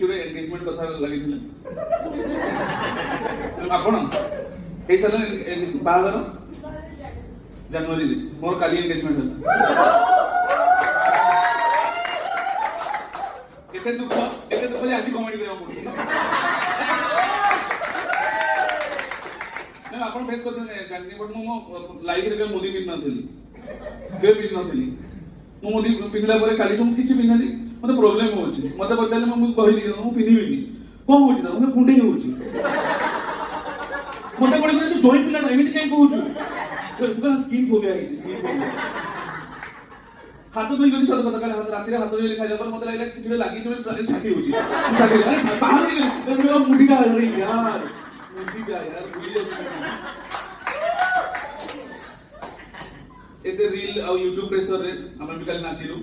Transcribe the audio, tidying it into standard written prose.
ଆଖିରେ ଏନଗେଜମେଣ୍ଟ କଥା ଲାଗିଥିଲା ଆପଣ ହେଇ ସାରିଲାଣି ବାହାଘର ଜାନୁଆରୀରେ ମୋର କାଲି ଏନଗେଜମେଣ୍ଟ ହେଲା କେତେ ଦୁଃଖ ଯେ ଆଜି କମେଡି କରିବାକୁ ପଡୁଛି ଆପଣ ଫେସ୍ କରିଛନ୍ତି ବଟ୍ ମୁଁ ମୋ ଲାଇଫରେ କେବେ ମୁଦି ପିନ୍ଧି ନଥିଲି ମୁଁ ମୁଦି ପିନ୍ଧିଲା ପରେ କାଲିଠୁ ମୁଁ କିଛି ପିନ୍ଧେନି ମତେ ପ୍ରୋବ୍ଲେମ ହଉଛି ମତେ ପଚାରିଲେ ମୁଁ କହିଲି ମୁଁ ପିନ୍ଧିବିନି କଣ ହଉଛି ନା ମୁଁ କୁଣ୍ଡେଇ ହଉଛି ମତେ ପଡେ ତୁ ଜଏଁ ପିଲା ନା ଏମିତି କାହିଁ କହୁଛୁ ସ୍କିନ୍ ଫୋବିଆ ହେଇଛି ସ୍କିନ୍ ଫୋବିଆ ହାତ ଧୋଇ ଗଲି ସତ କଥା କାଲି ରାତିରେ ହାତ ଧୋଇ ଖାଇଲା ପରେ ମତେ ଲାଗିଲା କିଛି ଲାଗିଛି ଛାତି ହଉଛି ମୁଣ୍ଡିଟା ଏତେ ରିଲ୍ ଆଉ ୟୁଟ୍ୟୁବ ପ୍ରେସରରେ ଆମେ ବି କାଲି ନାଚିଲୁ